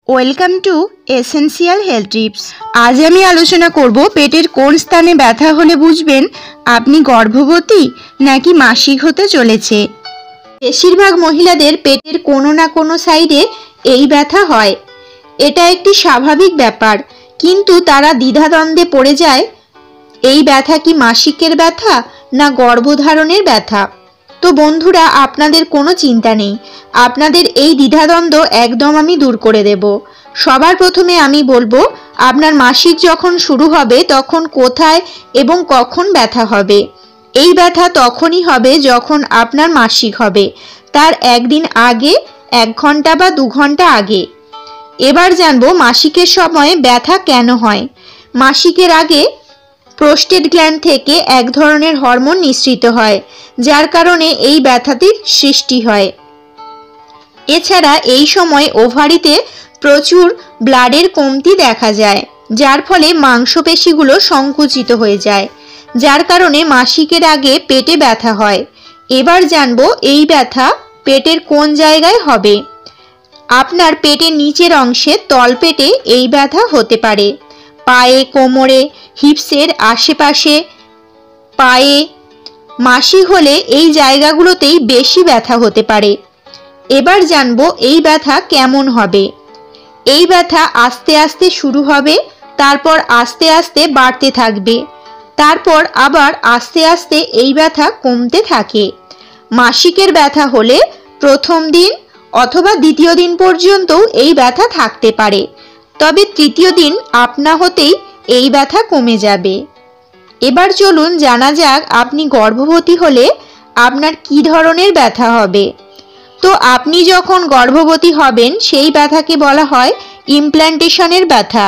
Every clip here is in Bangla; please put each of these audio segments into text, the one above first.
Welcome to essential health tips. আজ আমি আলোচনা করব পেটের কোন স্থানে ব্যথা হলে বুঝবেন আপনি গর্ভবতী নাকি মাসিক হতে চলেছে। বেশিরভাগ মহিলাদের পেটের কোনো না কোনো সাইডে এই ব্যথা হয়। এটা একটি স্বাভাবিক ব্যাপার, কিন্তু তারা দ্বিধাদ্বন্দ্বে পড়ে যায় এই ব্যথা কি মাসিকের ব্যথা না গর্ভধারণের ব্যথা। তো বন্ধুরা, আপনাদের কোনো চিন্তা নেই, আপনাদের এই দ্বিধাদ্বন্দ্ব একদম আমি দূর করে দেব। সবার প্রথমে আমি বলবো, আপনার মাসিক যখন শুরু হবে তখন কোথায় এবং কখন ব্যথা হবে। এই ব্যথা তখনই হবে যখন আপনার মাসিক হবে, তার একদিন আগে, 1 ঘন্টা বা 2 ঘন্টা আগে। এবার জানবো মাসিকের সময় ব্যথা কেন হয়। মাসিকের আগে প্রোস্টেট গ্ল্যান্ড থেকে এক ধরনের হরমোন নিঃসৃত হয়, যার কারণে এই ব্যথাটির সৃষ্টি হয়। এছাড়া এই সময় ওভারিতে প্রচুর ব্লাডের কমতি দেখা যায়, যার ফলে মাংসপেশিগুলো সংকুচিত হয়ে যায়, যার কারণে মাসিকের আগে পেটে ব্যথা হয়। এবার জানবো এই ব্যথা পেটের কোন জায়গায় হবে। আপনার পেটের নিচের অংশে তলপেটে এই ব্যথা হতে পারে। পায়ে, কোমরে, হিপসের আশেপাশে, পায়ে মাসিক হলে এই জায়গাগুলোতেই বেশি ব্যথা হতে পারে। এবার জানবো এই ব্যথা কেমন হবে। এই ব্যথা আস্তে আস্তে শুরু হবে, তারপর আস্তে আস্তে বাড়তে থাকবে, তারপর আবার আস্তে আস্তে এই ব্যথা কমতে থাকে। মাসিকের ব্যথা হলে প্রথম দিন অথবা দ্বিতীয় দিন পর্যন্ত এই ব্যথা থাকতে পারে, তবে তৃতীয় দিন আপনা হতেই এই ব্যথা কমে যাবে। এবার চলুন জানা যাক আপনি গর্ভবতী হলে আপনার কি ধরনের ব্যথা হবে। তো আপনি যখন গর্ভবতী হবেন সেই ব্যথাকে বলা হয় ইমপ্ল্যান্টেশনের ব্যথা।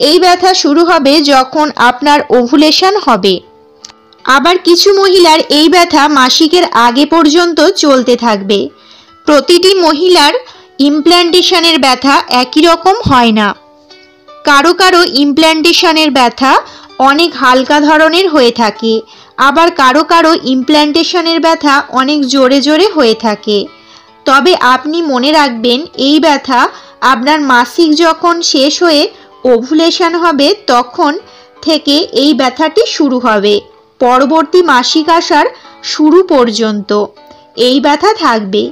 এই ব্যথা শুরু হবে যখন আপনার ওভুলেশন হবে। আবার কিছু মহিলার এই ব্যথা মাসিকের আগে পর্যন্ত চলতে থাকবে। প্রতিটি মহিলার ইমপ্ল্যান্টেশনের ব্যথা একই রকম হয় না। কারো কারো ইমপ্ল্যান্টেশনের ব্যথা অনেক হালকা ধরনের হয়ে থাকে, আবার কারো কারো ইমপ্ল্যান্টেশনের ব্যথা অনেক জোরে জোরে হয়ে থাকে। তবে আপনি মনে রাখবেন, এই ব্যথা আপনার মাসিক যখন শেষ হয়ে ওভুলেশন হবে তখন থেকে এই ব্যথাটি শুরু হবে। পরবর্তী মাসিক আসার শুরু পর্যন্ত এই ব্যথা থাকবে।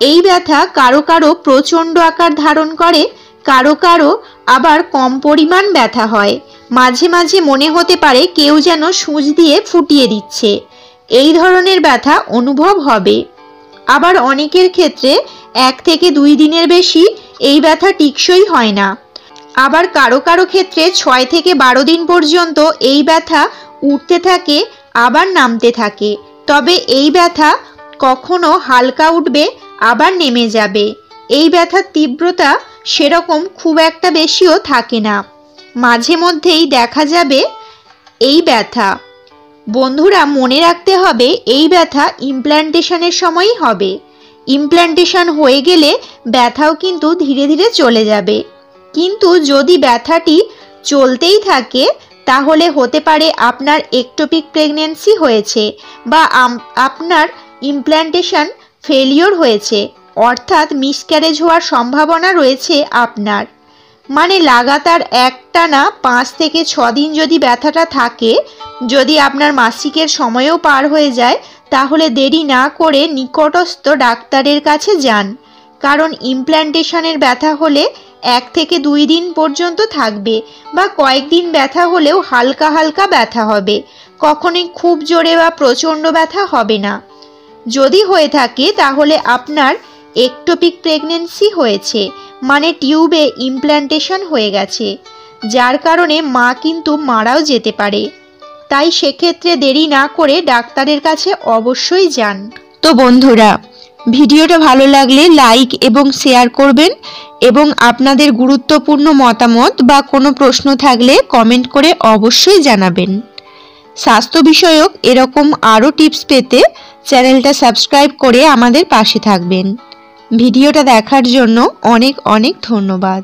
এই ব্যথা কারো কারো প্রচণ্ড আকার ধারণ করে, কারো কারো আবার কম পরিমাণ ব্যথা হয়। মাঝে মাঝে মনে হতে পারে কেউ যেন সূচ দিয়ে ফুটিয়ে দিচ্ছে। এই ধরনের ব্যথা অনুভব হবে। আবার অনেকের ক্ষেত্রে 1 থেকে 2 দিনের বেশি এই ব্যথা টিকসই হয় না। আবার কারো কারো ক্ষেত্রে 6 থেকে 12 দিন পর্যন্ত এই ব্যথা উঠতে থাকে, আবার নামতে থাকে। তবে এই ব্যথা কখনো হালকা উঠবে, আবার নেমে যাবে। এই ব্যথার তীব্রতা সেরকম খুব একটা বেশিও থাকে না, মাঝে মধ্যেই দেখা যাবে এই ব্যথা। বন্ধুরা, মনে রাখতে হবে এই ব্যথা ইমপ্ল্যান্টেশনের সময়ই হবে। ইমপ্ল্যান্টেশন হয়ে গেলে ব্যথাও কিন্তু ধীরে ধীরে চলে যাবে। কিন্তু যদি ব্যথাটি চলতেই থাকে তাহলে হতে পারে আপনার একটোপিক প্রেগন্যান্সি হয়েছে বা আপনার ইমপ্ল্যান্টেশন ফেলিওর হয়েছে, অর্থাৎ মিসক্যারেজ হওয়ার সম্ভাবনা রয়েছে আপনার। মানে লাগাতার একটানা 5 থেকে 6 দিন যদি ব্যথাটা থাকে, যদি আপনার মাসিকের সময়ও পার হয়ে যায়, তাহলে দেরি না করে নিকটস্থ ডাক্তারের কাছে যান। কারণ ইমপ্ল্যান্টেশনের ব্যথা হলে 1 থেকে 2 দিন পর্যন্ত থাকবে, বা কয়েকদিন ব্যথা হলেও হালকা হালকা ব্যথা হবে, কখনোই খুব জোরে বা প্রচণ্ড ব্যথা হবে না। যদি হয়ে থাকে তাহলে আপনার একটোপিক প্রেগন্যান্সি হয়েছে, মানে টিউবে ইমপ্ল্যান্টেশন হয়ে গেছে, যার কারণে মা কিন্তু মারাও যেতে পারে। তাই সেক্ষেত্রে দেরি না করে ডাক্তারের কাছে অবশ্যই যান। তো বন্ধুরা, ভিডিওটা ভালো লাগলে লাইক এবং শেয়ার করবেন, এবং আপনাদের গুরুত্বপূর্ণ মতামত বা কোনো প্রশ্ন থাকলে কমেন্ট করে অবশ্যই জানাবেন। স্বাস্থ্য বিষয়ক এরকম আরও টিপস পেতে চ্যানেলটা সাবস্ক্রাইব করে আমাদের পাশে থাকবেন। ভিডিওটা দেখার জন্য অনেক অনেক ধন্যবাদ।